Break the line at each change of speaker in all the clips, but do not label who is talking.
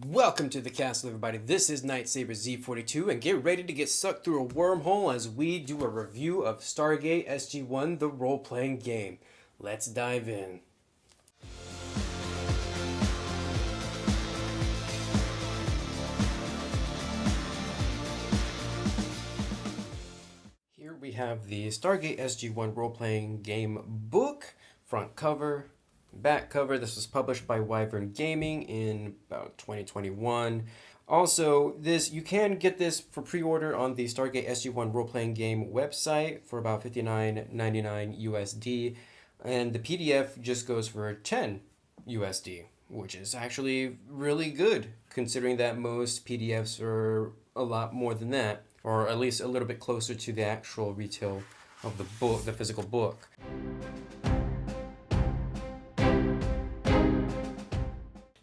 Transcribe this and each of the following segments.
Welcome to the castle, everybody. This is Nightsaber Z42, and get ready to get sucked through a wormhole as we do a review of Stargate SG-1, the role-playing game. Let's dive in. Here we have the Stargate SG-1 role-playing game book, front cover, back cover. This was published by Wyvern Gaming in about 2021. Also, you can get this for pre-order on the Stargate SG-1 role-playing game website for about $59.99 USD, and the PDF just goes for 10 USD, which is actually really good considering that most PDFs are a lot more than that, or at least a little bit closer to the actual retail of the book, the physical book.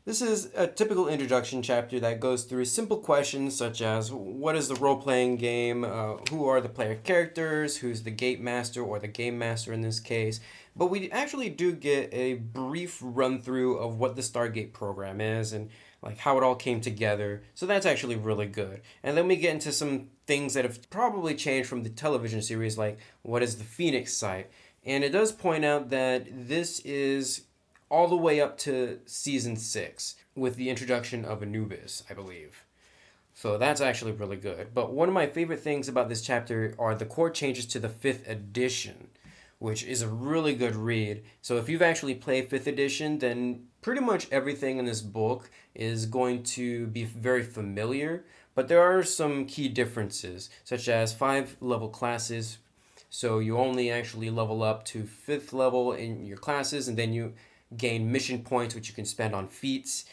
This is a typical introduction chapter that goes through simple questions such as what is the role-playing game, who are the player characters, who's the gate master or the game master in this case. But we actually do get a brief run-through of what the Stargate program is and like how it all came together. So that's actually really good. And then we get into some things that have probably changed from the television series, like what is the Phoenix site. And it does point out that this is all the way up to season 6 with the introduction of Anubis, I believe. So that's actually really good. But one of my favorite things about this chapter are the core changes to the 5th edition, which is a really good read. So if you've actually played 5th edition, then pretty much everything in this book is going to be very familiar. But there are some key differences, such as 5 level classes. So you only actually level up to 5th level in your classes, and then you gain mission points, which you can spend on feats.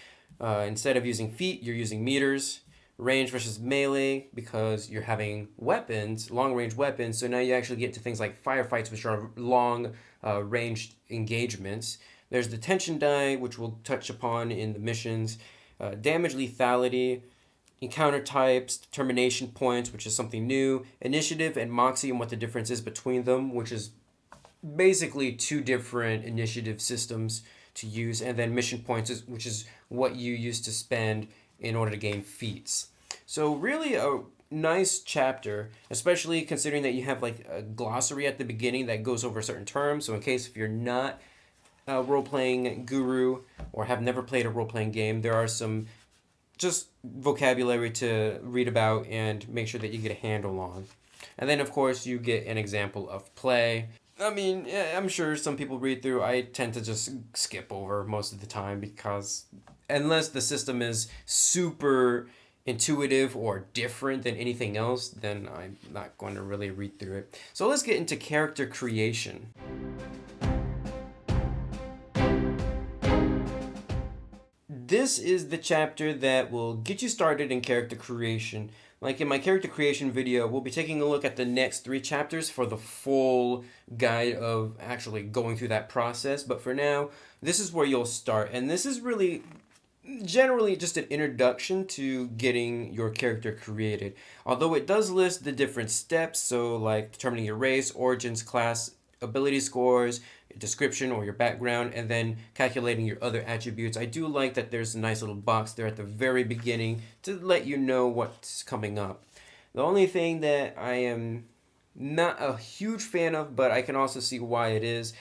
Instead of using feet, you're using meters. Range versus melee, because you're having weapons, long-range weapons. So now you actually get to things like firefights, which are long-range engagements. There's the tension die, which we'll touch upon in the missions. Damage lethality, encounter types, determination points, which is something new. Initiative and moxie, and what the difference is between them, which is basically 2 different initiative systems to use, and then mission points, which is what you use to spend in order to gain feats. So really a nice chapter, especially considering that you have like a glossary at the beginning that goes over certain terms. So in case if you're not a role-playing guru or have never played a role-playing game, there are some just vocabulary to read about and make sure that you get a handle on. And then of course you get an example of play. I mean, I'm sure some people read through. I tend to just skip over most of the time because unless the system is super intuitive or different than anything else, then I'm not going to really read through it. So let's get into character creation. This is the chapter that will get you started in character creation. Like in my character creation video, we'll be taking a look at the next 3 chapters for the full guide of actually going through that process. But for now, this is where you'll start. And this is really generally just an introduction to getting your character created. Although it does list the different steps, so like determining your race, origins, class, ability scores, description or your background, and then calculating your other attributes. I do like that there's a nice little box there at the very beginning to let you know what's coming up. The only thing that I am not a huge fan of, but I can also see why it is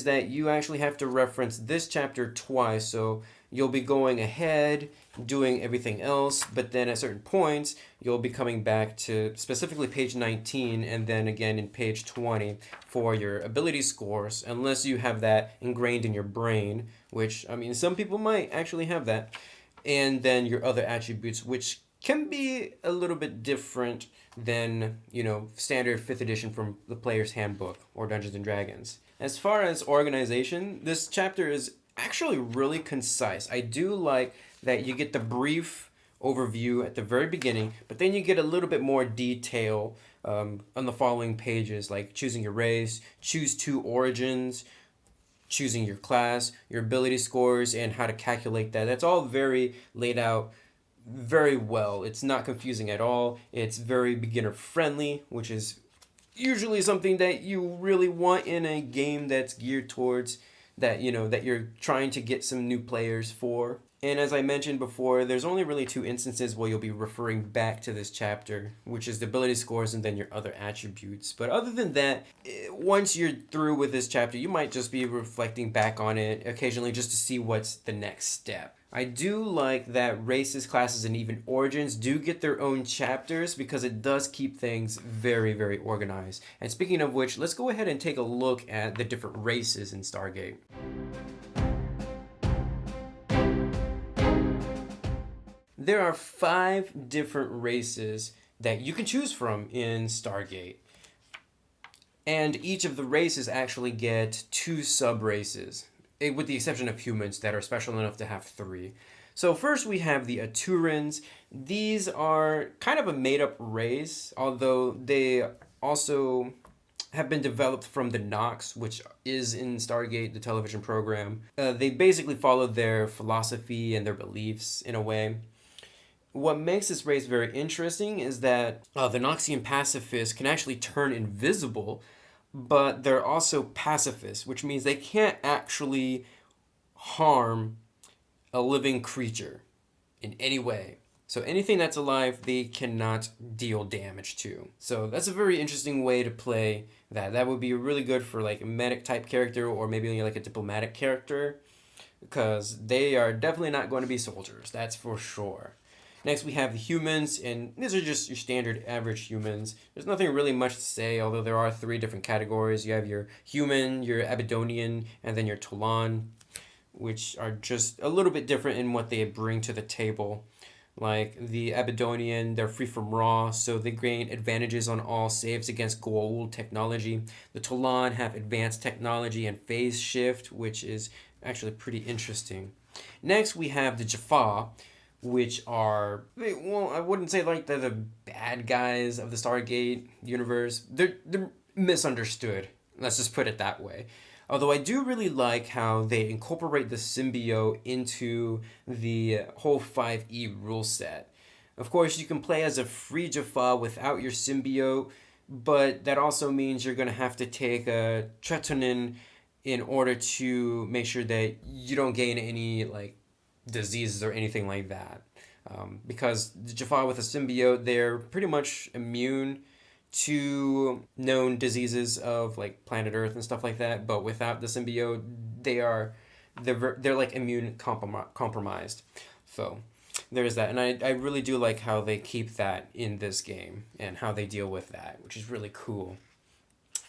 that you actually have to reference this chapter twice. So you'll be going ahead, doing everything else, but then at certain points, you'll be coming back to specifically page 19 and then again in page 20 for your ability scores, unless you have that ingrained in your brain, which, I mean, some people might actually have that, and then your other attributes, which can be a little bit different than, standard 5th edition from the Player's Handbook or Dungeons & Dragons. As far as organization, this chapter is actually really concise. I do like that you get the brief overview at the very beginning, but then you get a little bit more detail on the following pages, like choosing your race, choose 2 origins, choosing your class, your ability scores, and how to calculate that. That's all very laid out very well. It's not confusing at all. It's very beginner friendly, which is usually something that you really want in a game that's geared towards that, that you're trying to get some new players for. And as I mentioned before, there's only really two instances where you'll be referring back to this chapter, which is the ability scores and then your other attributes. But other than that, once you're through with this chapter, you might just be reflecting back on it occasionally just to see what's the next step. I do like that races, classes, and even origins do get their own chapters because it does keep things very, very organized. And speaking of which, let's go ahead and take a look at the different races in Stargate. There are 5 different races that you can choose from in Stargate. And each of the races actually get 2 sub-races, with the exception of humans that are special enough to have 3. So first we have the Aturans. These are kind of a made-up race, although they also have been developed from the Nox, which is in Stargate, the television program. They basically follow their philosophy and their beliefs in a way. What makes this race very interesting is that the Noxian pacifists can actually turn invisible, but they're also pacifists, which means they can't actually harm a living creature in any way. So anything that's alive, they cannot deal damage to. So that's a very interesting way to play that. That would be really good for like a medic type character or maybe like a diplomatic character, because they are definitely not going to be soldiers, that's for sure. Next, we have the humans, and these are just your standard average humans. There's nothing really much to say, although there are 3 different categories. You have your human, your Abydonian, and then your Tolan, which are just a little bit different in what they bring to the table. Like the Abydonian, they're free from raw, so they gain advantages on all saves against Goa'uld technology. The Tolan have advanced technology and phase shift, which is actually pretty interesting. Next, we have the Jaffa, which are, well, I wouldn't say like they're the bad guys of the Stargate universe. They're misunderstood. Let's just put it that way. Although I do really like how they incorporate the symbiote into the whole 5E rule set. Of course, you can play as a free Jaffa without your symbiote, but that also means you're going to have to take a Tretonin in order to make sure that you don't gain any like diseases or anything like that. Because the Jaffa with a symbiote, they're pretty much immune to known diseases of like planet Earth and stuff like that. But without the symbiote, they're like immune compromised. So there's that, and I really do like how they keep that in this game and how they deal with that, which is really cool.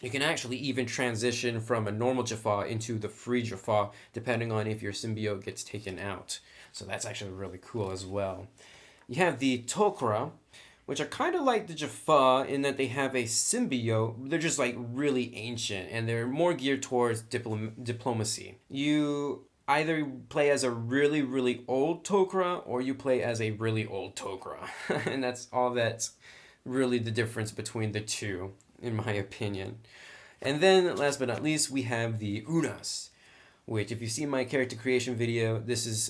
You can actually even transition from a normal Jaffa into the free Jaffa depending on if your symbiote gets taken out. So that's actually really cool as well. You have the Tok'ra, which are kind of like the Jaffa in that they have a symbiote. They're just like really ancient and they're more geared towards diplomacy. You either play as a really, really old Tok'ra or you play as a really old Tok'ra. And that's all that's really the difference between the two, in my opinion. And then, last but not least, we have the Unas, which, if you see my character creation video, this is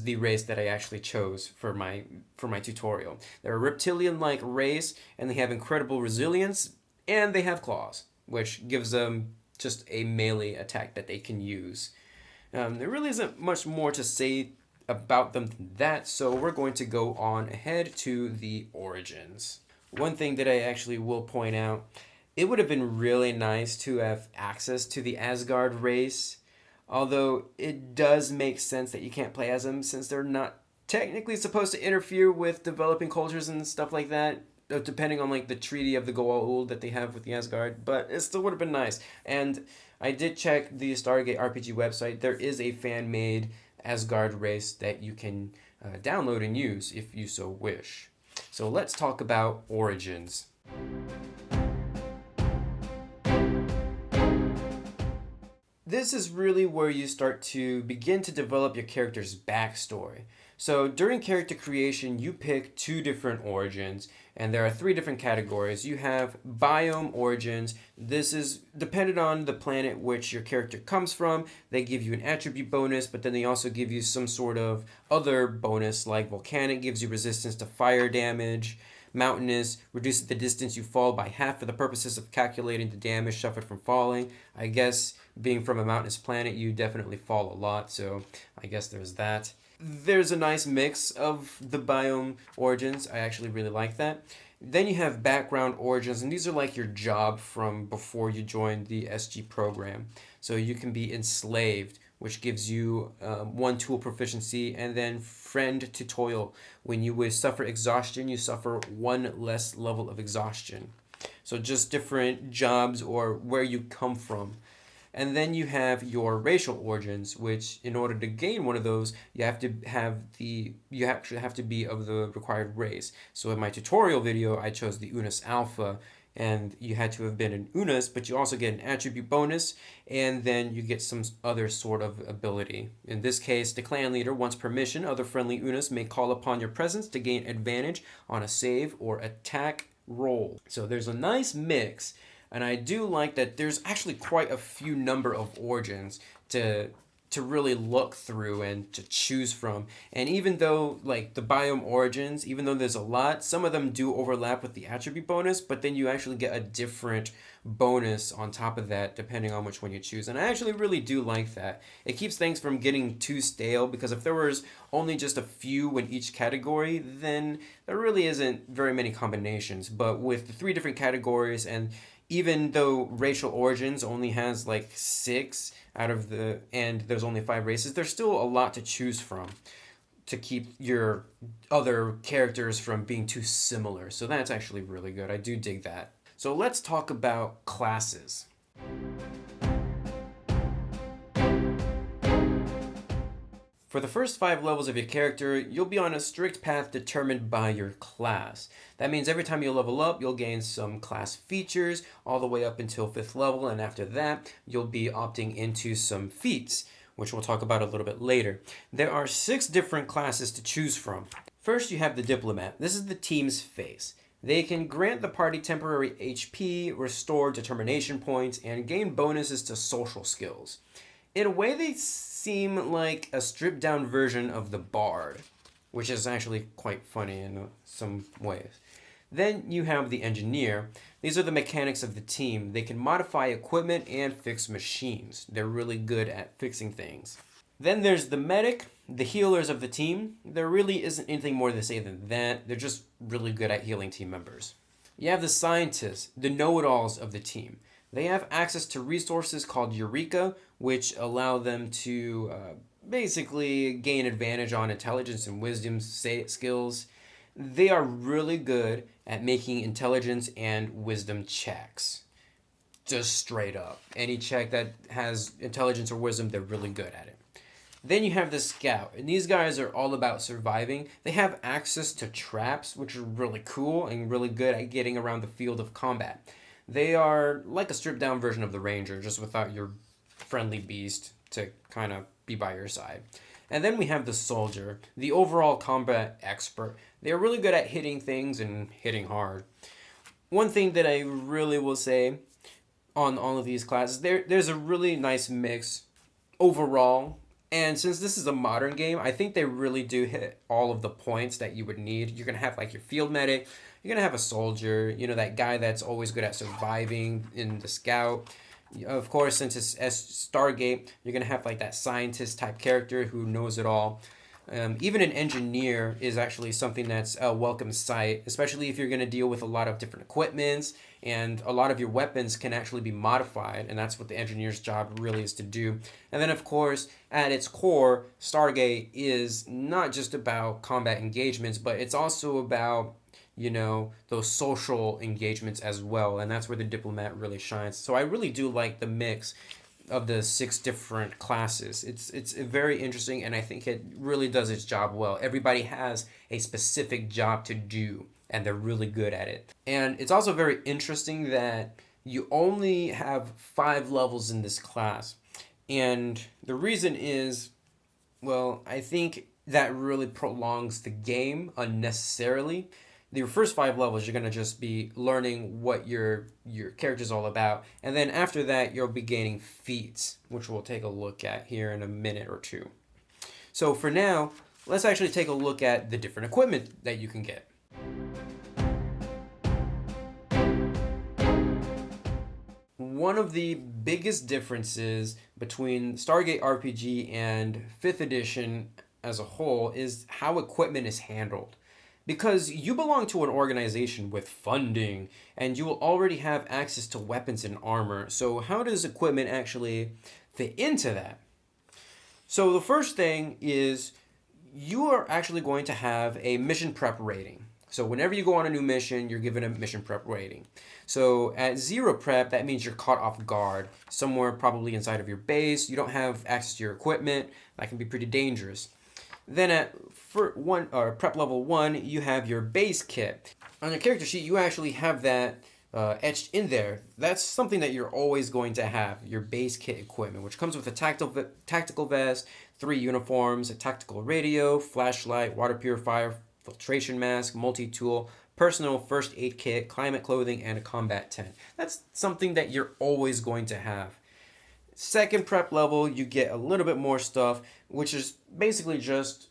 the race that I actually chose for my tutorial. They're a reptilian-like race, and they have incredible resilience, and they have claws, which gives them just a melee attack that they can use. There really isn't much more to say about them than that, so we're going to go on ahead to the origins. One thing that I actually will point out, it would have been really nice to have access to the Asgard race, although it does make sense that you can't play as them since they're not technically supposed to interfere with developing cultures and stuff like that, depending on like the treaty of the Goa'uld that they have with the Asgard, but it still would have been nice. And I did check the Stargate RPG website. There is a fan-made Asgard race that you can download and use if you so wish. So let's talk about origins. This is really where you start to begin to develop your character's backstory. So during character creation, you pick 2 different origins, and there are 3 different categories. You have biome origins. This is dependent on the planet which your character comes from. They give you an attribute bonus, but then they also give you some sort of other bonus, like volcanic gives you resistance to fire damage. Mountainous reduces the distance you fall by half for the purposes of calculating the damage suffered from falling. I guess being from a mountainous planet, you definitely fall a lot, so I guess there's that. there's a nice mix of the biome origins. I actually really like that. Then you have background origins, and these are like your job from before you join the SG program. So you can be enslaved, which gives you one tool proficiency, and then friend to toil. When you would suffer exhaustion, you suffer one less level of exhaustion. So just different jobs or where you come from. And then you have your racial origins, which in order to gain one of those, you actually have to be of the required race. So in my tutorial video, I chose the Unus Alpha, and you had to have been an Unus, but you also get an attribute bonus, and then you get some other sort of ability. In this case, the clan leader, once per mission, other friendly Unus may call upon your presence to gain advantage on a save or attack roll. So there's a nice mix. And I do like that there's actually quite a few number of origins to really look through and to choose from. And even though like the biome origins, even though there's a lot, some of them do overlap with the attribute bonus, but then you actually get a different bonus on top of that depending on which one you choose. And I actually really do like that. It keeps things from getting too stale, because if there was only just a few in each category, then there really isn't very many combinations. But with the 3 different categories, and even though racial origins only has like 6 and there's only 5 races, there's still a lot to choose from to keep your other characters from being too similar. So that's actually really good. I do dig that. So let's talk about classes. For the first 5 levels of your character, you'll be on a strict path determined by your class. That means every time you level up, you'll gain some class features all the way up until 5th level, and after that, you'll be opting into some feats, which we'll talk about a little bit later. There are 6 different classes to choose from. First, you have the Diplomat. This is the team's face. They can grant the party temporary HP, restore determination points, and gain bonuses to social skills. In a way, they seem like a stripped down version of the Bard, which is actually quite funny in some ways. Then you have the Engineer. These are the mechanics of the team. They can modify equipment and fix machines. They're really good at fixing things. Then there's the Medic, the healers of the team. There really isn't anything more to say than that. They're just really good at healing team members. You have the Scientists, the know-it-alls of the team. They have access to resources called Eureka, which allow them to basically gain advantage on intelligence and wisdom skills. They are really good at making intelligence and wisdom checks. Just straight up. Any check that has intelligence or wisdom, they're really good at it. Then you have the Scout, and these guys are all about surviving. They have access to traps, which are really cool and really good at getting around the field of combat. They are like a stripped down version of the Ranger, just without your friendly beast to kind of be by your side. And then we have the Soldier, the overall combat expert. They are really good at hitting things and hitting hard. One thing that I really will say on all of these classes, there's a really nice mix overall. And since this is a modern game, I think they really do hit all of the points that you would need. You're going to have like your field medic, you're going to have a soldier, that guy that's always good at surviving in the Scout. Of course, since it's Stargate, you're going to have like that scientist type character who knows it all. Even an engineer is actually something that's a welcome sight, especially if you're going to deal with a lot of different equipments, and a lot of your weapons can actually be modified, and that's what the engineer's job really is to do. And then, of course, at its core, Stargate is not just about combat engagements, but it's also about those social engagements as well, and that's where the Diplomat really shines. So I really do like the mix of the 6 different classes. It's very interesting, and I think it really does its job well. Everybody has a specific job to do, and they're really good at it. And it's also very interesting that you only have 5 levels in this class, and the reason is, well, I think that really prolongs the game unnecessarily. Your first 5 levels, you're going to just be learning what your character's all about. And then after that, you'll be gaining feats, which we'll take a look at here in a minute or two. So for now, let's actually take a look at the different equipment that you can get. One of the biggest differences between Stargate RPG and 5th edition as a whole is how equipment is handled. Because you belong to an organization with funding and you will already have access to weapons and armor. So, how does equipment actually fit into that? So, the first thing is you are actually going to have a mission prep rating. So, whenever you go on a new mission, you're given a mission prep rating. So, at 0 prep, that means you're caught off guard, somewhere probably inside of your base. You don't have access to your equipment. That can be pretty dangerous. Then at prep level 1, you have your base kit. On your character sheet, you actually have that etched in there. That's something that you're always going to have, your base kit equipment, which comes with a tactical vest, 3 uniforms, a tactical radio, flashlight, water purifier, filtration mask, multi-tool, personal first aid kit, climate clothing, and a combat tent. That's something that you're always going to have. Second prep level, you get a little bit more stuff, which is basically just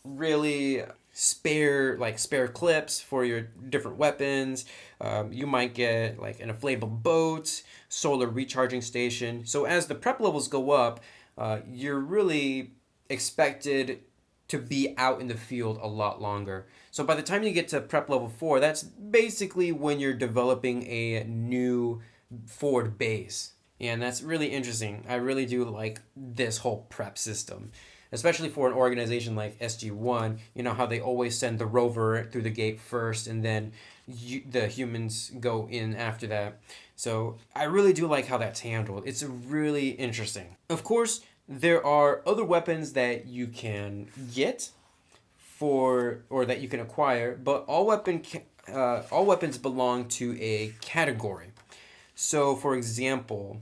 really spare clips for your different weapons. You might get like an inflatable boat, solar recharging station. So as the prep levels go up, you're really expected to be out in the field a lot longer. So by the time you get to prep level 4, that's basically when you're developing a new forward base. And that's really interesting. I really do like this whole prep system, especially for an organization like SG-1. You know how they always send the rover through the gate first, and then the humans go in after that. So I really do like how that's handled. It's really interesting. Of course, there are other weapons that you can get or that you can acquire, but all weapons belong to a category. So, for example,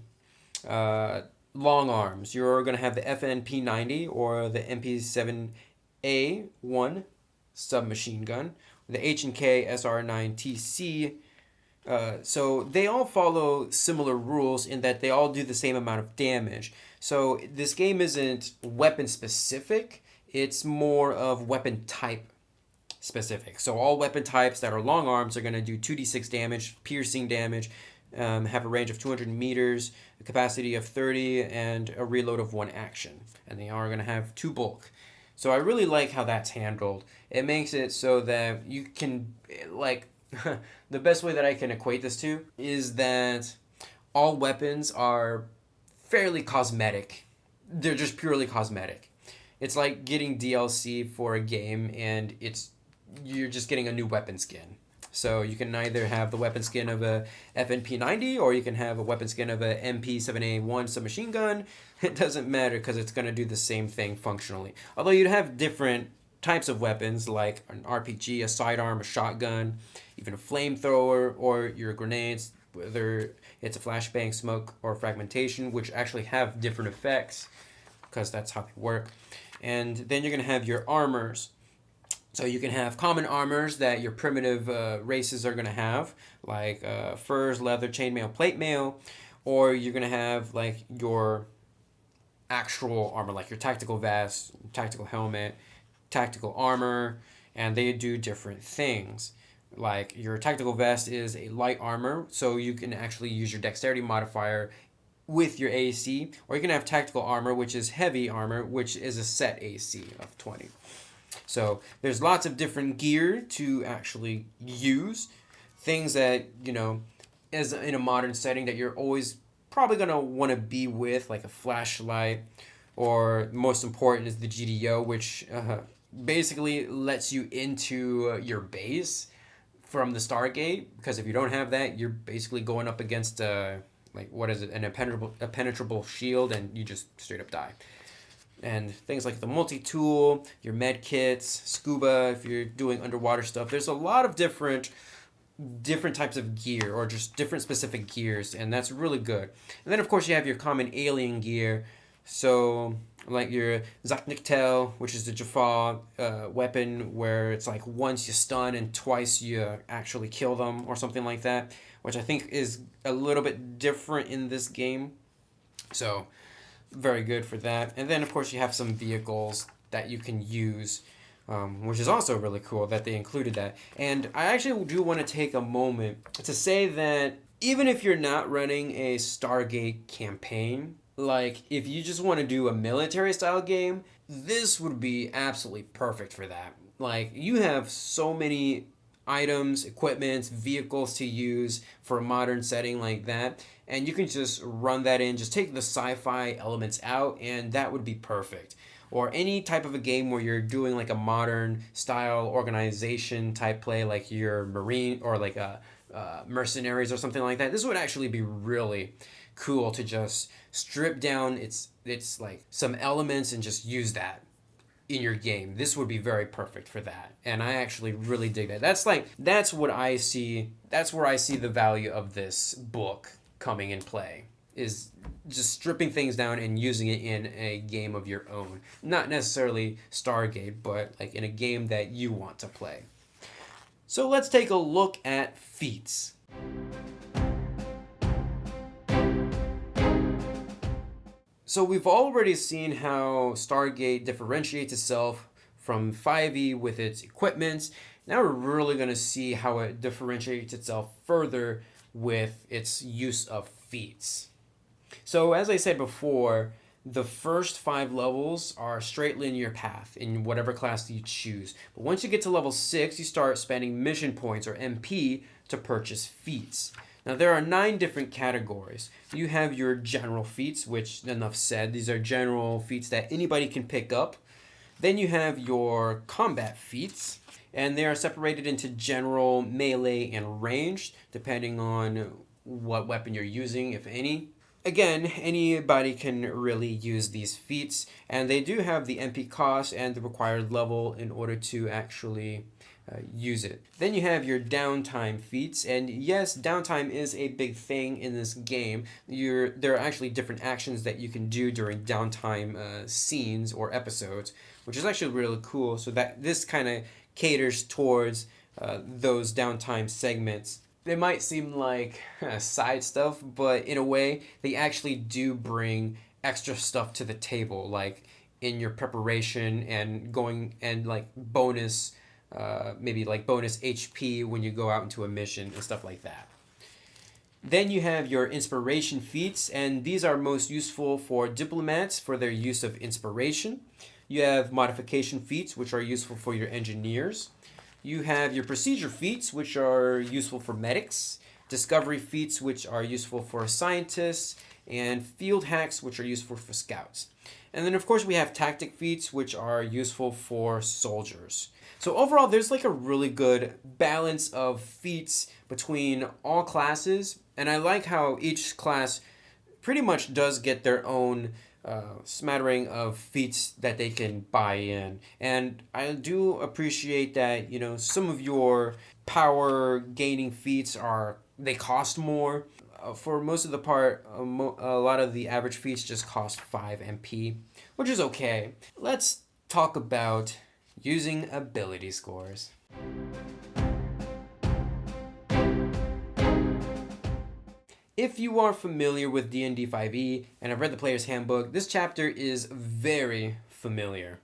long arms. You're going to have the FNP-90 or the MP7A1 submachine gun, the H&K SR9TC. So they all follow similar rules in that they all do the same amount of damage. So this game isn't weapon specific, it's more of weapon type specific. So all weapon types that are long arms are going to do 2d6 damage, piercing damage, have a range of 200 meters, a capacity of 30, and a reload of 1 action. And they are going to have 2 bulk. So I really like how that's handled. It makes it so that you can, like, the best way that I can equate this to is that all weapons are fairly cosmetic. They're just purely cosmetic. It's like getting DLC for a game and you're just getting a new weapon skin. So you can either have the weapon skin of a FNP-90 or you can have a weapon skin of a MP7A1 submachine gun. It doesn't matter because it's going to do the same thing functionally. Although you'd have different types of weapons like an RPG, a sidearm, a shotgun, even a flamethrower, or your grenades, whether it's a flashbang, smoke, or fragmentation, which actually have different effects because that's how they work. And then you're going to have your armors. So you can have common armors that your primitive races are going to have, like furs, leather, chainmail, plate mail, or you're going to have like your actual armor, like your tactical vest, tactical helmet, tactical armor, and they do different things. Like your tactical vest is a light armor, so you can actually use your dexterity modifier with your AC, or you can have tactical armor, which is heavy armor, which is a set AC of 20. So there's lots of different gear to actually use, things that, as in a modern setting that you're always probably going to want to be with, like a flashlight, or most important is the GDO, which basically lets you into your base from the Stargate, because if you don't have that, you're basically going up against an impenetrable shield, and you just straight up die. And things like the multi-tool, your med kits, scuba, if you're doing underwater stuff. There's a lot of different types of gear, or just different specific gears, and that's really good. And then, of course, you have your common alien gear. So, like your Zakniktel, which is the Jaffa weapon, where it's like once you stun and twice you actually kill them, or something like that, which I think is a little bit different in this game. So, very good for that. And then, of course, you have some vehicles that you can use, which is also really cool that they included that. And I actually do want to take a moment to say that even if you're not running a Stargate campaign, like if you just want to do a military style game, this would be absolutely perfect for that. Like, you have so many items, equipments, vehicles to use for a modern setting like that, and you can just run that in, just take the sci-fi elements out, and that would be perfect. Or any type of a game where you're doing like a modern style organization type play, like your Marine or like a mercenaries or something like that. This would actually be really cool to just strip down its like some elements and just use that in your game. This would be very perfect for that. And I actually really dig that. That's what I see. That's where I see the value of this book coming in play, is just stripping things down and using it in a game of your own. Not necessarily Stargate, but like in a game that you want to play. So let's take a look at FEATS. So we've already seen how Stargate differentiates itself from 5e with its equipment. Now we're really going to see how it differentiates itself further with its use of FEATS. So as I said before, the first 5 levels are a straight linear path in whatever class you choose. But once you get to level 6, you start spending mission points, or MP, to purchase feats. Now there are 9 different categories. You have your general feats, which, enough said, these are general feats that anybody can pick up. Then you have your combat feats, and they are separated into general, melee, and ranged, depending on what weapon you're using, if any. Again, anybody can really use these feats, and they do have the MP cost and the required level in order to actually use it. Then you have your downtime feats, and yes, downtime is a big thing in this game. There are actually different actions that you can do during downtime scenes or episodes, which is actually really cool, so that this kind of caters towards those downtime segments. They might seem like side stuff, but in a way, they actually do bring extra stuff to the table, like in your preparation and going and like bonus, maybe like bonus HP when you go out into a mission and stuff like that. Then you have your inspiration feats, and these are most useful for diplomats for their use of inspiration. You have modification feats, which are useful for your engineers. You have your procedure feats, which are useful for medics, discovery feats, which are useful for scientists, and field hacks, which are useful for scouts. And then, of course, we have tactic feats, which are useful for soldiers. So overall, there's like a really good balance of feats between all classes, and I like how each class pretty much does get their own smattering of feats that they can buy in. And I do appreciate that, some of your power gaining feats they cost more. For most of the part, a lot of the average feats just cost 5 MP, which is okay. Let's talk about using ability scores. If you are familiar with D&D 5e and have read the Player's Handbook, this chapter is very familiar.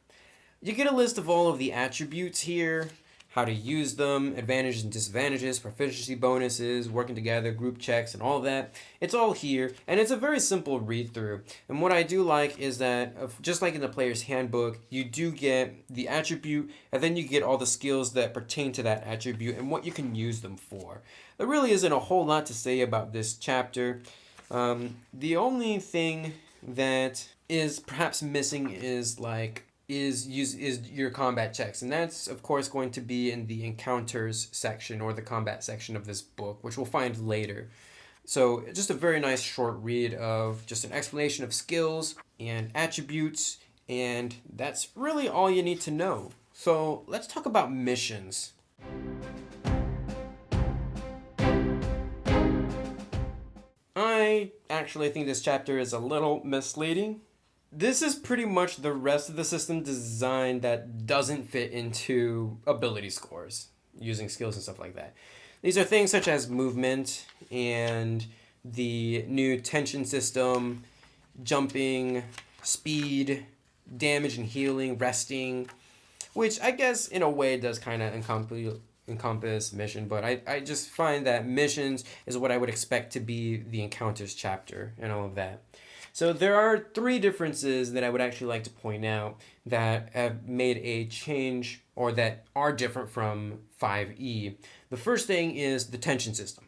You get a list of all of the attributes here, how to use them, advantages and disadvantages, proficiency bonuses, working together, group checks, and all that. It's all here, and it's a very simple read-through. And what I do like is that, just like in the Player's Handbook, you do get the attribute, and then you get all the skills that pertain to that attribute and what you can use them for. There really isn't a whole lot to say about this chapter. The only thing that is perhaps missing is your combat checks, and that's of course going to be in the encounters section or the combat section of this book, which we'll find later. So just a very nice short read of just an explanation of skills and attributes, and that's really all you need to know. So let's talk about missions. I actually think this chapter is a little misleading. This is pretty much the rest of the system design that doesn't fit into ability scores, using skills and stuff like that. These are things such as movement and the new tension system, jumping, speed, damage and healing, resting, which I guess in a way does kind of encompass mission, but I just find that missions is what I would expect to be the encounters chapter and all of that. So there are three differences that I would actually like to point out that have made a change or that are different from 5e. The first thing is the tension system.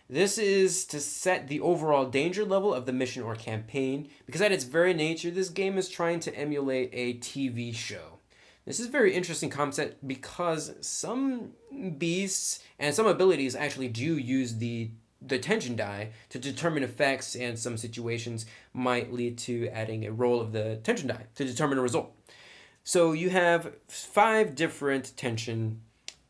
This is to set the overall danger level of the mission or campaign, because at its very nature, this game is trying to emulate a TV show. This is a very interesting concept because some beasts and some abilities actually do use the tension die to determine effects, and some situations might lead to adding a roll of the tension die to determine a result. So you have 5 different tension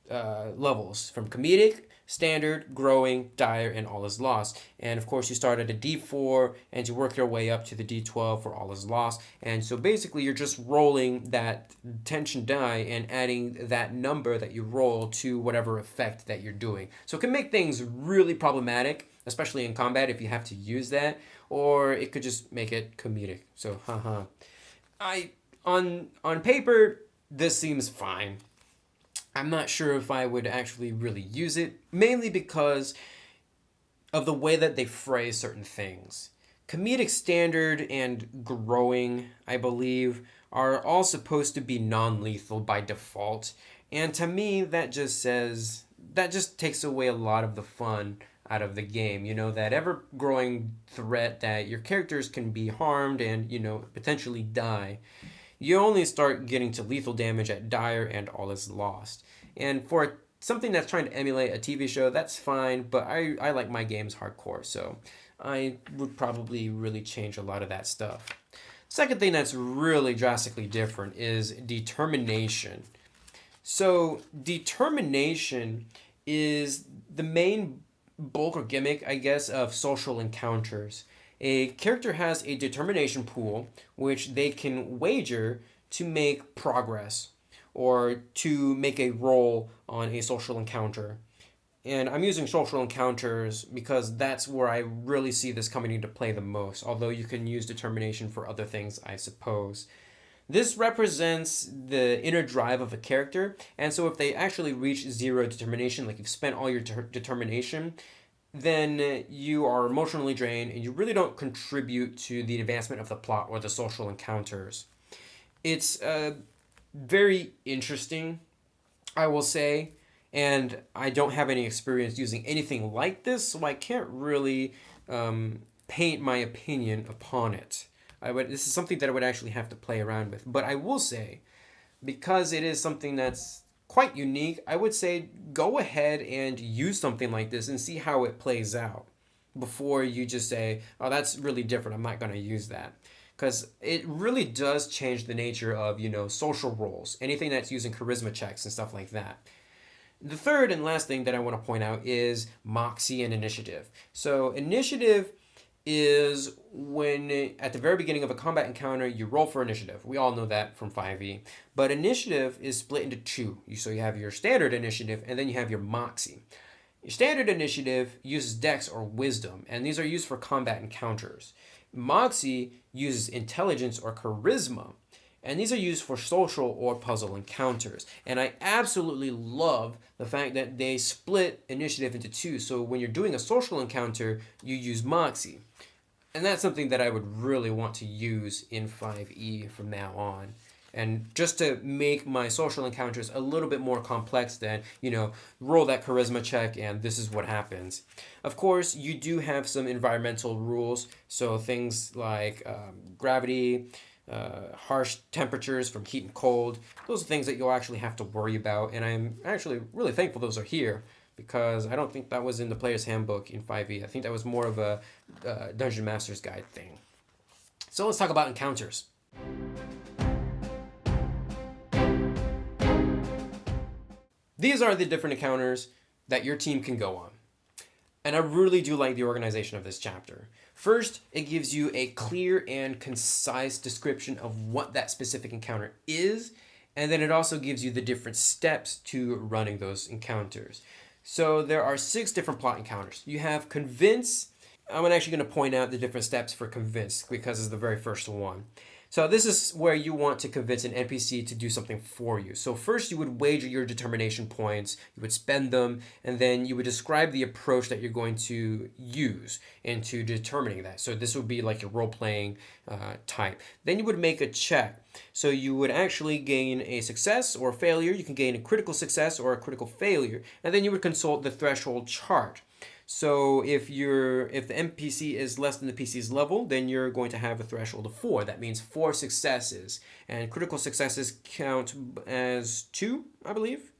levels, from comedic, standard, growing, dire, and all is lost. And of course, you start at a D4 and you work your way up to the D12 for all is lost. And so basically, you're just rolling that tension die and adding that number that you roll to whatever effect that you're doing. So it can make things really problematic, especially in combat if you have to use that, or it could just make it comedic. So, on paper, this seems fine. I'm not sure if I would actually really use it, mainly because of the way that they phrase certain things. Comedic, standard, and growing, I believe, are all supposed to be non-lethal by default, and to me that just takes away a lot of the fun out of the game. That ever-growing threat that your characters can be harmed and, potentially die. You only start getting to lethal damage at dire and all is lost. And for something that's trying to emulate a TV show, that's fine, but I like my games hardcore, so I would probably really change a lot of that stuff. Second thing that's really drastically different is determination. So determination is the main bulk or gimmick, I guess, of social encounters. A character has a determination pool which they can wager to make progress or to make a roll on a social encounter. And I'm using social encounters because that's where I really see this coming into play the most, although you can use determination for other things, I suppose. This represents the inner drive of a character, and so if they actually reach 0 determination, like you've spent all your determination, then you are emotionally drained and you really don't contribute to the advancement of the plot or the social encounters. It's very interesting, I will say, and I don't have any experience using anything like this, so I can't really paint my opinion upon it. This is something that I would actually have to play around with, but I will say, because it is something that's quite unique, I would say go ahead and use something like this and see how it plays out before you just say, oh, that's really different, I'm not going to use that. Because it really does change the nature of, social roles, anything that's using charisma checks and stuff like that. The third and last thing that I want to point out is moxie and initiative. So initiative is when at the very beginning of a combat encounter you roll for initiative. We all know that from 5e. But initiative is split into 2. So you have your standard initiative and then you have your moxie. Your standard initiative uses dex or wisdom, and these are used for combat encounters. Moxie uses intelligence or charisma, and these are used for social or puzzle encounters. And I absolutely love the fact that they split initiative into 2. So when you're doing a social encounter, you use Moxie. And that's something that I would really want to use in 5e from now on. And just to make my social encounters a little bit more complex than, roll that charisma check and this is what happens. Of course, you do have some environmental rules. So things like gravity, harsh temperatures from heat and cold. Those are things that you'll actually have to worry about, and I'm actually really thankful those are here because I don't think that was in the player's handbook in 5e. I think that was more of a Dungeon Master's Guide thing. So let's talk about encounters. These are the different encounters that your team can go on. And I really do like the organization of this chapter. First, it gives you a clear and concise description of what that specific encounter is, and then it also gives you the different steps to running those encounters. So there are 6 different plot encounters. You have Convince. I'm actually going to point out the different steps for Convince because it's the very first one. So this is where you want to convince an NPC to do something for you. So first you would wager your determination points, you would spend them, and then you would describe the approach that you're going to use into determining that. So this would be like your role-playing type. Then you would make a check. So you would actually gain a success or a failure. You can gain a critical success or a critical failure. And then you would consult the threshold chart. So if the NPC is less than the PC's level, then you're going to have a threshold of 4. That means 4 successes. And critical successes count as 2, I believe.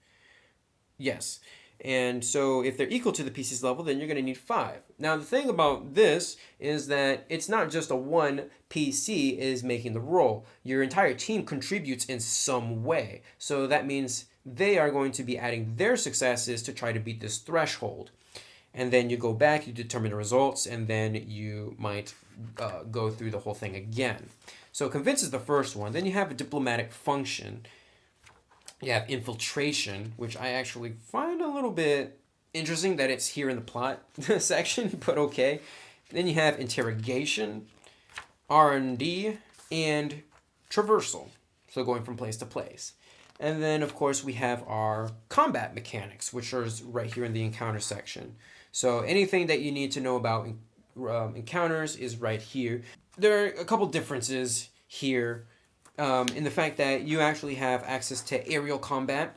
Yes. And so if they're equal to the PC's level, then you're going to need 5. Now the thing about this is that it's not just a one PC is making the roll. Your entire team contributes in some way. So that means they are going to be adding their successes to try to beat this threshold. And then you go back, you determine the results, and then you might go through the whole thing again. So convince is the first one. Then you have a diplomatic function. You have infiltration, which I actually find a little bit interesting that it's here in the plot section, but okay. Then you have interrogation, R&D, and traversal, so going from place to place. And then, of course, we have our combat mechanics, which are right here in the encounter section. So anything that you need to know about encounters is right here. There are a couple differences here in the fact that you actually have access to aerial combat,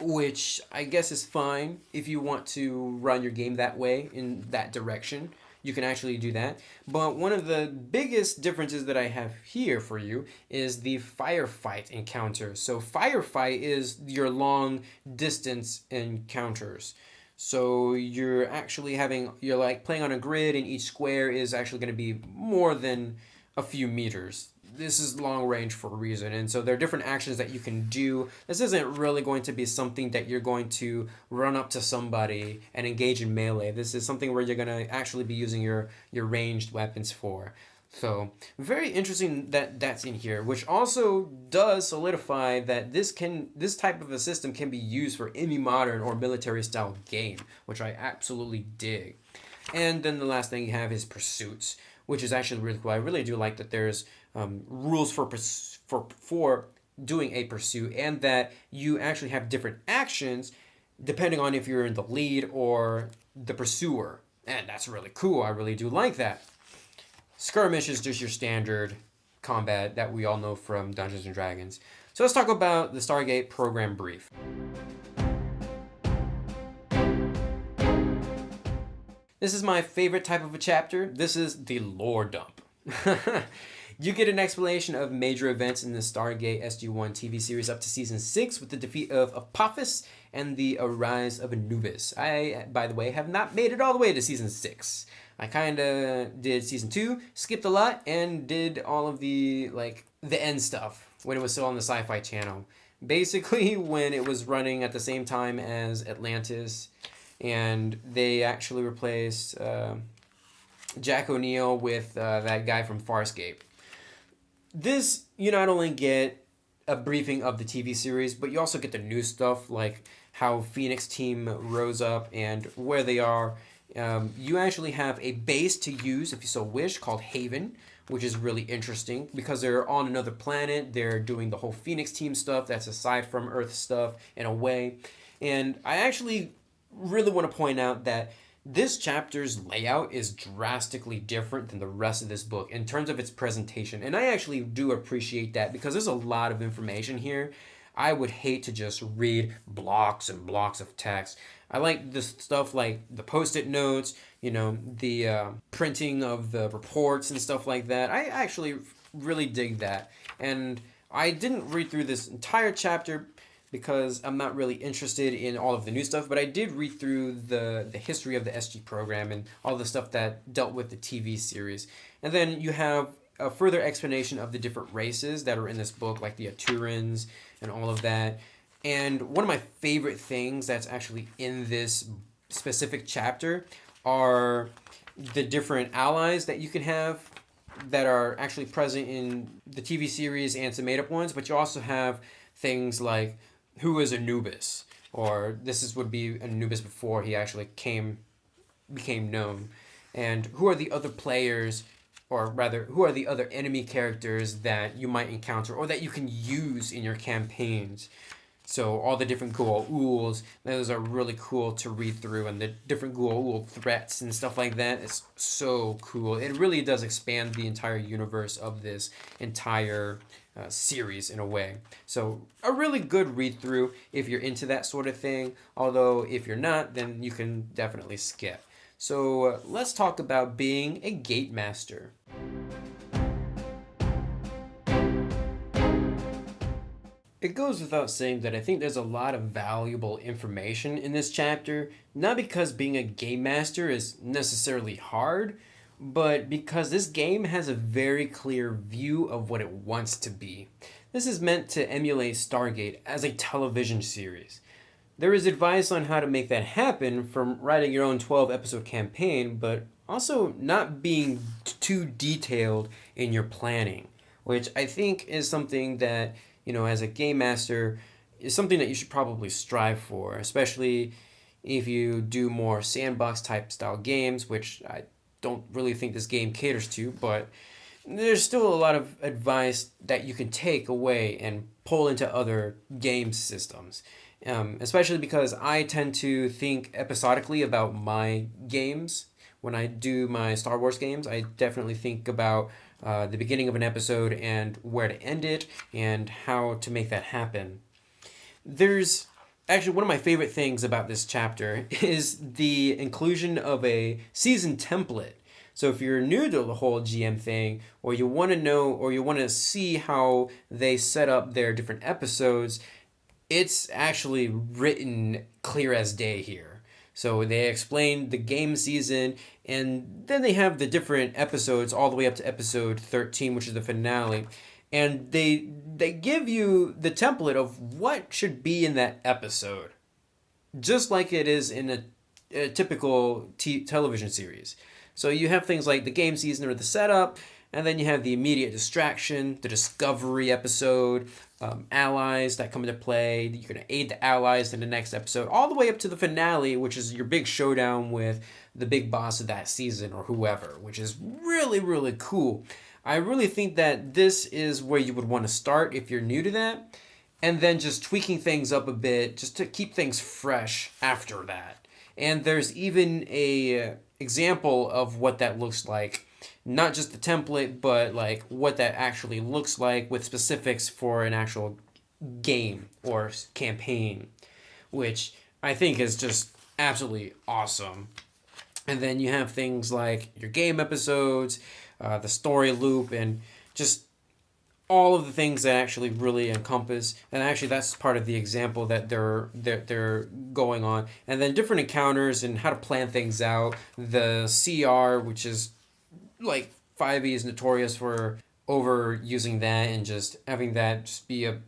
which I guess is fine if you want to run your game that way, in that direction. You can actually do that. But one of the biggest differences that I have here for you is the firefight encounter. So firefight is your long distance encounters. So you're like playing on a grid, and each square is actually going to be more than a few meters. This is long range for a reason, and so there are different actions that you can do. This isn't really going to be something that you're going to run up to somebody and engage in melee. This is something where you're going to actually be using your ranged weapons for. So very interesting that that's in here, which also does solidify that this type of a system can be used for any modern or military style game, which I absolutely dig. And then the last thing you have is pursuits, which is actually really cool. I really do like that there's rules for doing a pursuit, and that you actually have different actions depending on if you're in the lead or the pursuer. And that's really cool. I really do like that. Skirmish is just your standard combat that we all know from Dungeons & Dragons. So let's talk about the Stargate program brief. This is my favorite type of a chapter. This is the lore dump. You get an explanation of major events in the Stargate SG-1 TV series up to Season 6 with the defeat of Apophis and the rise of Anubis. I, by the way, have not made it all the way to Season 6. I kind of did Season 2, skipped a lot, and did all of the end stuff when it was still on the Sci-Fi Channel. Basically, when it was running at the same time as Atlantis, and they actually replaced Jack O'Neill with that guy from Farscape. This, you not only get a briefing of the TV series, but you also get the new stuff, like how Phoenix team rose up and where they are. You actually have a base to use, if you so wish, called Haven, which is really interesting because they're on another planet. They're doing the whole Phoenix team stuff that's aside from Earth stuff in a way. And I actually really want to point out that this chapter's layout is drastically different than the rest of this book in terms of its presentation. And I actually do appreciate that because there's a lot of information here. I would hate to just read blocks and blocks of text. I like this stuff like the post-it notes, the printing of the reports and stuff like that. I actually really dig that. And I didn't read through this entire chapter because I'm not really interested in all of the new stuff, but I did read through the history of the SG program and all the stuff that dealt with the TV series. And then you have a further explanation of the different races that are in this book, like the Aturans and all of that. And one of my favorite things that's actually in this specific chapter are the different allies that you can have that are actually present in the TV series and some made-up ones, but you also have things like who is Anubis, or would be Anubis before he actually became known, and who are the other players or rather, who are the other enemy characters that you might encounter or that you can use in your campaigns. So all the different Goa'uld, those are really cool to read through, and the different Goa'uld threats and stuff like that. It's so cool. It really does expand the entire universe of this entire series in a way. So a really good read through if you're into that sort of thing. Although if you're not, then you can definitely skip. So let's talk about being a Gate Master. It goes without saying that I think there's a lot of valuable information in this chapter, not because being a game master is necessarily hard, but because this game has a very clear view of what it wants to be. This is meant to emulate Stargate as a television series. There is advice on how to make that happen, from writing your own 12-episode campaign, but also not being too detailed in your planning, which I think is something that, as a game master, is something that you should probably strive for, especially if you do more sandbox type style games, which I don't really think this game caters to, but there's still a lot of advice that you can take away and pull into other game systems. Especially because I tend to think episodically about my games. When I do my Star Wars games, I definitely think about the beginning of an episode and where to end it and how to make that happen. There's actually one of my favorite things about this chapter is the inclusion of a season template. So if you're new to the whole GM thing, or you want to know, or you want to see how they set up their different episodes, it's actually written clear as day here. So they explain the game season, and then they have the different episodes all the way up to episode 13, which is the finale. And they give you the template of what should be in that episode, just like it is in a typical television series. So you have things like the game season or the setup, and then you have the immediate distraction, the discovery episode, allies that come into play. You're going to aid the allies in the next episode, all the way up to the finale, which is your big showdown with the big boss of that season or whoever, which is really, really cool. I really think that this is where you would want to start if you're new to that, and then just tweaking things up a bit just to keep things fresh after that. And there's even a example of what that looks like. Not just the template, but like what that actually looks like with specifics for an actual game or campaign, which I think is just absolutely awesome. And then you have things like your game episodes, the story loop, and just all of the things that actually really encompass. And actually, that's part of the example that they're going on. And then different encounters and how to plan things out. The CR, which is like 5e is notorious for overusing that and just having that just be a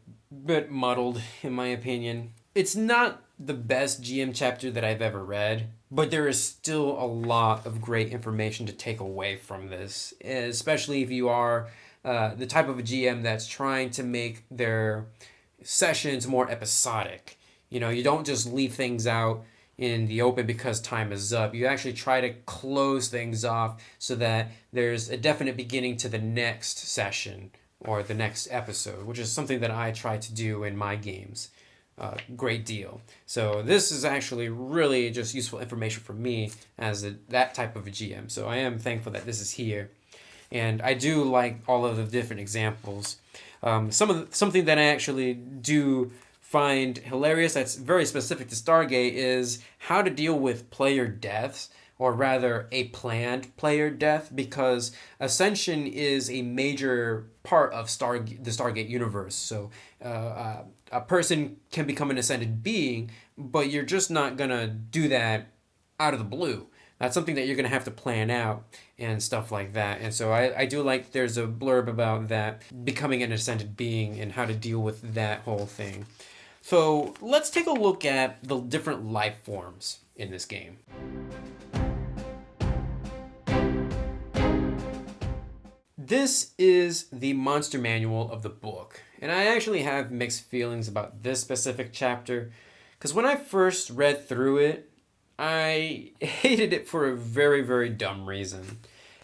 bit muddled, in my opinion. It's not the best GM chapter that I've ever read, but there is still a lot of great information to take away from this, especially if you are the type of a GM that's trying to make their sessions more episodic. You don't just leave things out in the open because time is up. You actually try to close things off so that there's a definite beginning to the next session or the next episode, which is something that I try to do in my games. Great deal. So this is actually really just useful information for me as that type of a GM. So I am thankful that this is here. And I do like all of the different examples. Something that I actually do find hilarious that's very specific to Stargate is how to deal with player deaths, or rather a planned player death, because Ascension is a major part of the Stargate universe. So a person can become an ascended being, but you're just not going to do that out of the blue. That's something that you're going to have to plan out and stuff like that. And so I do like there's a blurb about that, becoming an ascended being and how to deal with that whole thing. So let's take a look at the different life forms in this game. This is the monster manual of the book, and I actually have mixed feelings about this specific chapter, because when I first read through it, I hated it for a very, very dumb reason.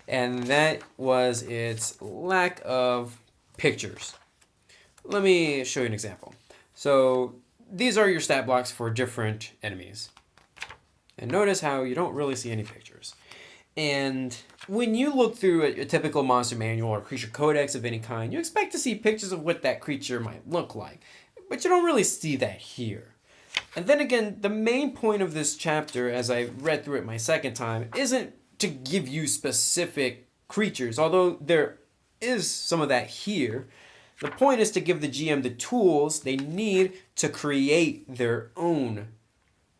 and that was its lack of pictures. Let me show you an example. So these are your stat blocks for different enemies. And notice how you don't really see any pictures. And when you look through a typical monster manual or creature codex of any kind, you expect to see pictures of what that creature might look like. But you don't really see that here. And then again, the main point of this chapter, as I read through it my second time, isn't to give you specific creatures, although there is some of that here. The point is to give the GM the tools they need to create their own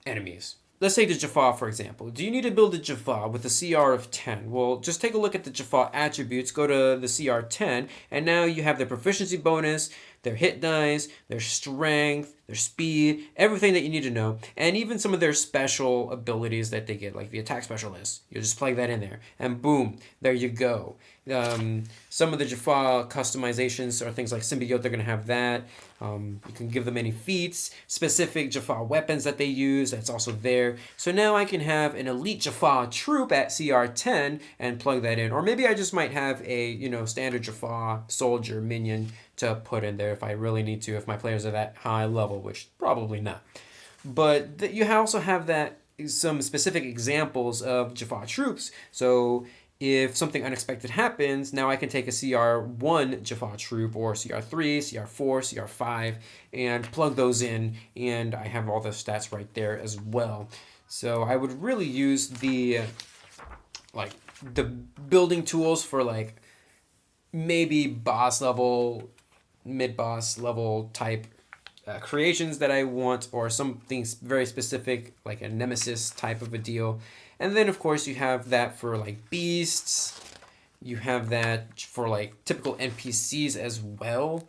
enemies. Let's take the Jaffa, for example. Do you need to build a Jaffa with a CR of 10? Well, just take a look at the Jaffa attributes, go to the CR 10, and now you have their proficiency bonus, their hit dice, their strength, their speed, everything that you need to know, and even some of their special abilities that they get, like the attack specialist. You just plug that in there, and boom, there you go. Some of the Jaffa customizations are things like symbiote, they're going to have that. You can give them any feats, specific Jaffa weapons that they use, that's also there. So now I can have an elite Jaffa troop at CR 10 and plug that in. Or maybe I just might have a, standard Jaffa soldier minion to put in there if I really need to, if my players are that high level, which probably not. But you also have that some specific examples of Jaffa troops. So if something unexpected happens, now I can take a CR1 Jaffa troop or CR3, CR4, CR5 and plug those in, and I have all the stats right there as well. So I would really use the building tools for maybe boss level, mid-boss level type creations that I want, or something very specific like a nemesis type of a deal. And then of course you have that for beasts, you have that for typical NPCs as well.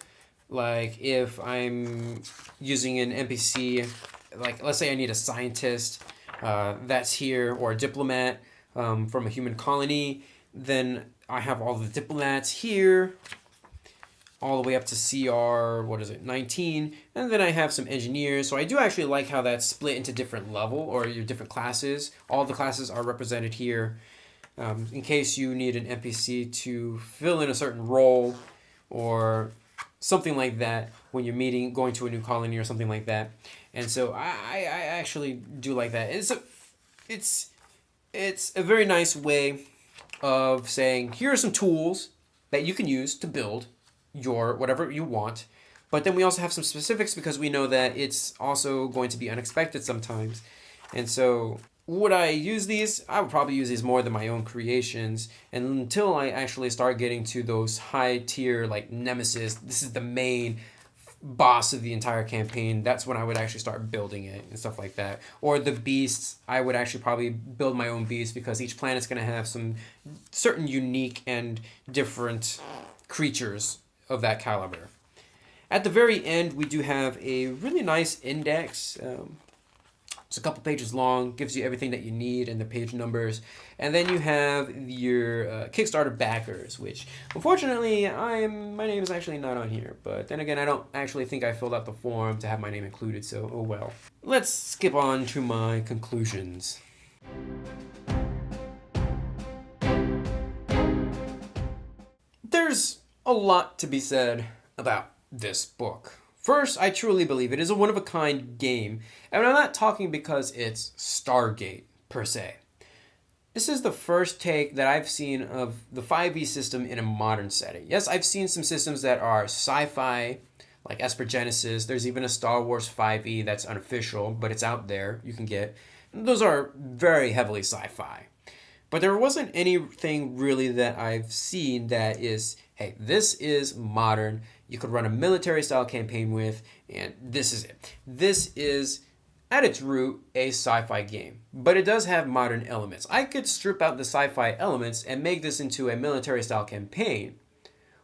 Like if I'm using an NPC, let's say I need a scientist, that's here, or a diplomat from a human colony, then I have all the diplomats here, all the way up to CR, 19, and then I have some engineers. So I do actually like how that's split into different level, or your different classes. All the classes are represented here, in case you need an NPC to fill in a certain role, or something like that when you're going to a new colony or something like that. And so I actually do like that. It's a very nice way of saying, here are some tools that you can use to build your whatever you want, but then we also have some specifics because we know that it's also going to be unexpected sometimes. And so would I use these? I would probably use these more than my own creations, and until I actually start getting to those high tier nemesis, this is the main boss of the entire campaign, that's when I would actually start building it and stuff like that. Or the beasts, I would actually probably build my own beasts, because each planet's going to have some certain unique and different creatures of that caliber. At the very end, we do have a really nice index. It's a couple pages long, gives you everything that you need and the page numbers. And then you have your Kickstarter backers, which unfortunately my name is actually not on here. But then again, I don't actually think I filled out the form to have my name included, so oh well. Let's skip on to my conclusions. There's a lot to be said about this book. First, I truly believe it is a one-of-a-kind game, and I'm not talking because it's Stargate, per se. This is the first take that I've seen of the 5e system in a modern setting. Yes, I've seen some systems that are sci-fi, like Esper Genesis. There's even a Star Wars 5e that's unofficial, but it's out there, you can get. Those are very heavily sci-fi. But there wasn't anything really that I've seen that is, hey, this is modern, you could run a military-style campaign with, and this is it. This is, at its root, a sci-fi game, but it does have modern elements. I could strip out the sci-fi elements and make this into a military-style campaign,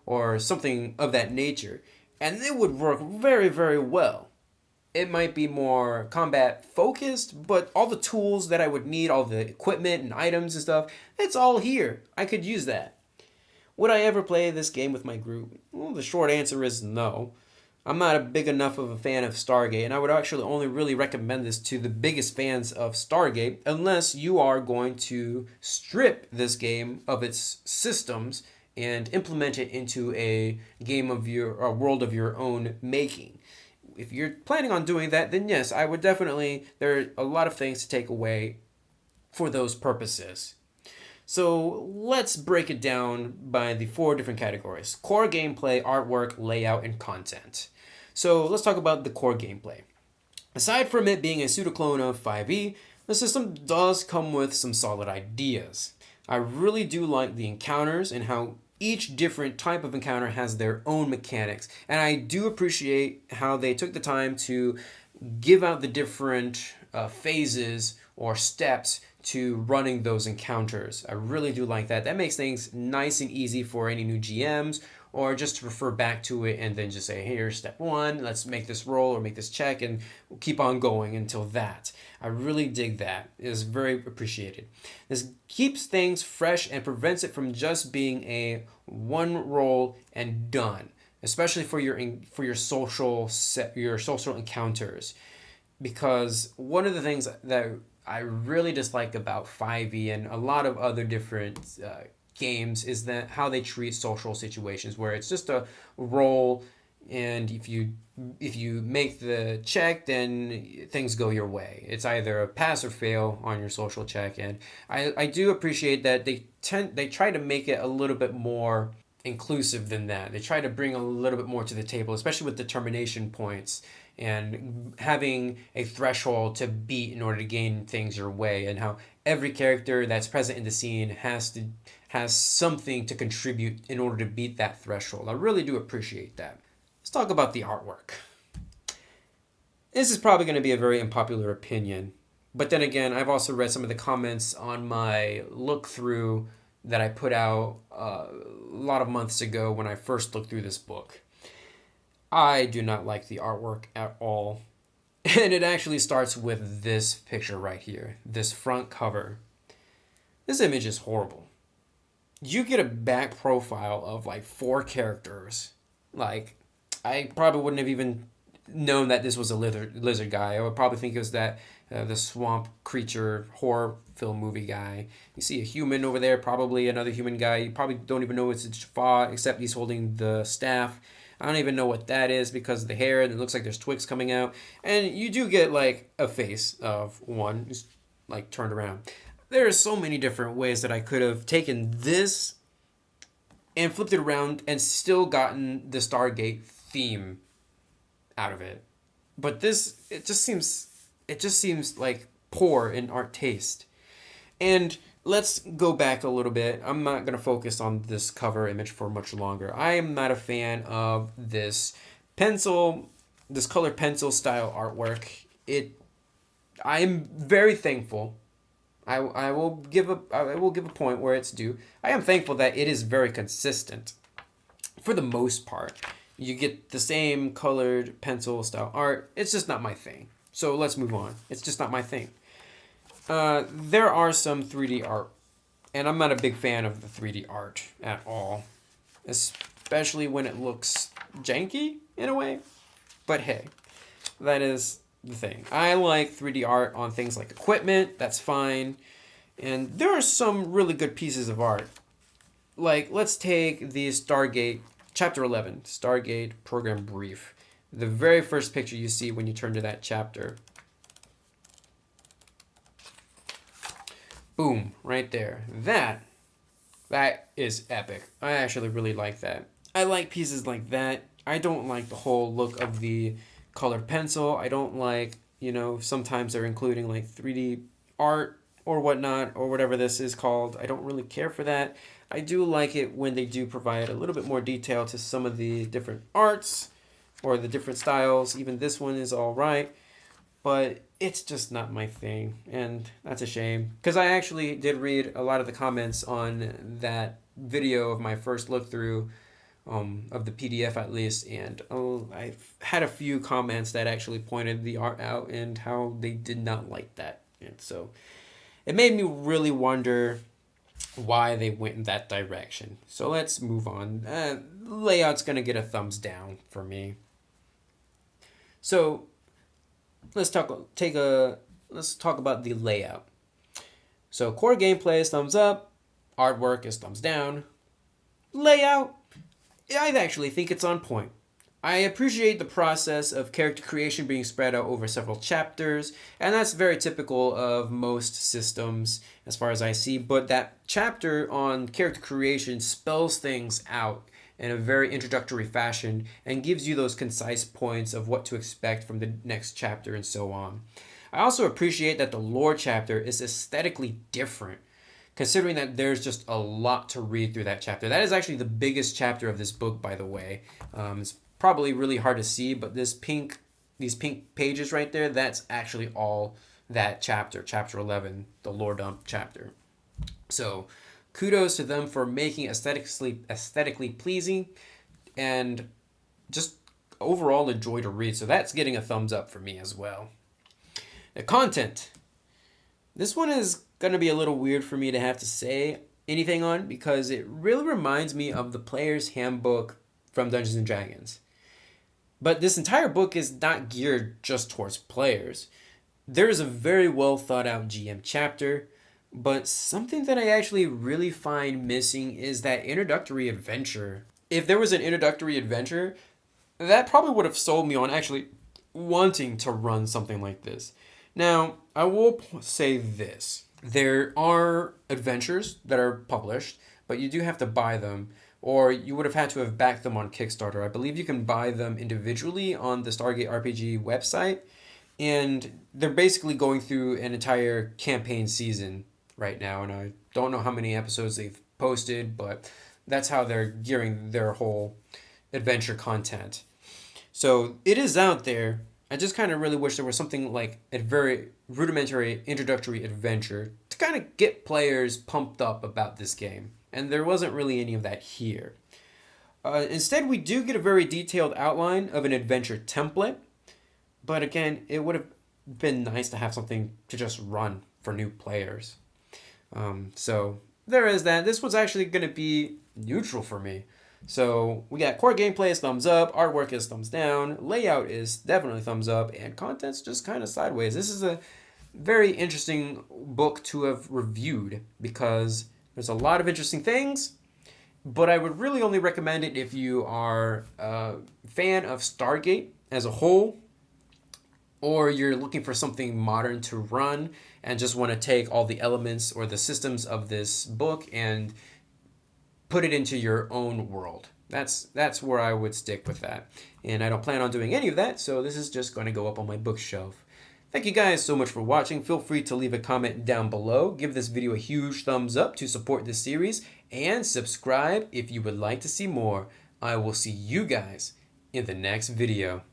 or something of that nature, and it would work very, very well. It might be more combat focused, but all the tools that I would need, all the equipment and items and stuff, it's all here. I could use that. Would I ever play this game with my group? Well, the short answer is no. I'm not a big enough of a fan of Stargate, and I would actually only really recommend this to the biggest fans of Stargate unless you are going to strip this game of its systems and implement it into a game of a world of your own making. If you're planning on doing that, then yes, I would definitely. There are a lot of things to take away for those purposes. So let's break it down by the 4 different categories: core gameplay, artwork, layout, and content. So let's talk about the core gameplay. Aside from it being a pseudoclone of 5e, the system does come with some solid ideas. I really do like the encounters and how each different type of encounter has their own mechanics. And I do appreciate how they took the time to give out the different phases or steps to running those encounters. I really do like that. That makes things nice and easy for any new GMs, or just to refer back to it and then just say, hey, here's step 1, let's make this roll or make this check and keep on going until that. I really dig that. It is very appreciated. This keeps things fresh and prevents it from just being a one roll and done, especially for your social encounters. Because one of the things that I really dislike about 5e and a lot of other different games is that how they treat social situations, where it's just a roll, and if you make the check, then things go your way. It's either a pass or fail on your social check, and I do appreciate that they try to make it a little bit more inclusive than that. They try to bring a little bit more to the table, especially with determination points and having a threshold to beat in order to gain things your way, and how every character that's present in the scene has something to contribute in order to beat that threshold. I really do appreciate that. Let's talk about the artwork. This is probably going to be a very unpopular opinion, but then again, I've also read some of the comments on my look through that I put out a lot of months ago when I first looked through this book. I do not like the artwork at all. And it actually starts with this picture right here, this front cover. This image is horrible. You get a back profile of like 4 characters. Like, I probably wouldn't have even known that this was a lizard guy. I would probably think it was the swamp creature horror film movie guy. You see a human over there, probably another human guy. You probably don't even know it's a Jaffa, except he's holding the staff. I don't even know what that is because of the hair, and it looks like there's twigs coming out. And you do get like a face of one who's like turned around. There are so many different ways that I could have taken this and flipped it around and still gotten the Stargate theme out of it. But this, it just seems like poor in art taste. And let's go back a little bit. I'm not going to focus on this cover image for much longer. I am not a fan of this colored pencil style artwork. I'm very thankful. I will give a point where it's due. I am thankful that it is very consistent. For the most part, you get the same colored pencil style art. It's just not my thing. So let's move on. It's just not my thing. There are some 3D art, and I'm not a big fan of the 3D art at all, especially when it looks janky in a way. But hey, that is the thing. I like 3D art on things like equipment. That's fine. And there are some really good pieces of art. Like, let's take the Stargate, Chapter 11, Stargate Program Brief. The very first picture you see when you turn to that chapter. Boom, right there. That is epic. I actually really like that. I like pieces like that. I don't like the whole look of the colored pencil. I don't like, sometimes they're including like 3D art or whatnot, or whatever this is called. I don't really care for that. I do like it when they do provide a little bit more detail to some of the different arts or the different styles. Even this one is all right, but it's just not my thing, and that's a shame. Because I actually did read a lot of the comments on that video of my first look through, of the PDF at least, and I had a few comments that actually pointed the art out and how they did not like that. And so it made me really wonder why they went in that direction. So let's move on. Layout's going to get a thumbs down for me. So let's talk about the layout. So core gameplay is thumbs up, artwork is thumbs down. Layout, I actually think it's on point. I appreciate the process of character creation being spread out over several chapters, and that's very typical of most systems as far as I see, but that chapter on character creation spells things out in a very introductory fashion and gives you those concise points of what to expect from the next chapter and so on. I also appreciate that the lore chapter is aesthetically different, considering that there's just a lot to read through that chapter. That is actually the biggest chapter of this book, by the way. It's probably really hard to see, but these pink pages right there, that's actually all that chapter 11, the lore dump chapter. So kudos to them for making aesthetically pleasing and just overall a joy to read. So that's getting a thumbs up for me as well. The content. This one is going to be a little weird for me to have to say anything on because it really reminds me of the Player's Handbook from Dungeons and Dragons. But this entire book is not geared just towards players. There is a very well thought out GM chapter, but something that I actually really find missing is that introductory adventure. If there was an introductory adventure, that probably would have sold me on actually wanting to run something like this. Now, I will say this. There are adventures that are published, but you do have to buy them, or you would have had to have backed them on Kickstarter. I believe you can buy them individually on the Stargate RPG website, and they're basically going through an entire campaign season right now, and I don't know how many episodes they've posted, but that's how they're gearing their whole adventure content. So it is out there. I just kind of really wish there was something like a very rudimentary introductory adventure to kind of get players pumped up about this game. And there wasn't really any of that here. Instead, we do get a very detailed outline of an adventure template. But again, it would have been nice to have something to just run for new players. So there is that. This was actually going to be neutral for me. So we got core gameplay is thumbs up, artwork is thumbs down, layout is definitely thumbs up, and content's just kind of sideways. This is a very interesting book to have reviewed because there's a lot of interesting things, but I would really only recommend it if you are a fan of Stargate as a whole, or you're looking for something modern to run and just want to take all the elements or the systems of this book and put it into your own world. That's where I would stick with that. And I don't plan on doing any of that, so this is just going to go up on my bookshelf. Thank you guys so much for watching. Feel free to leave a comment down below. Give this video a huge thumbs up to support this series, and subscribe if you would like to see more. I will see you guys in the next video.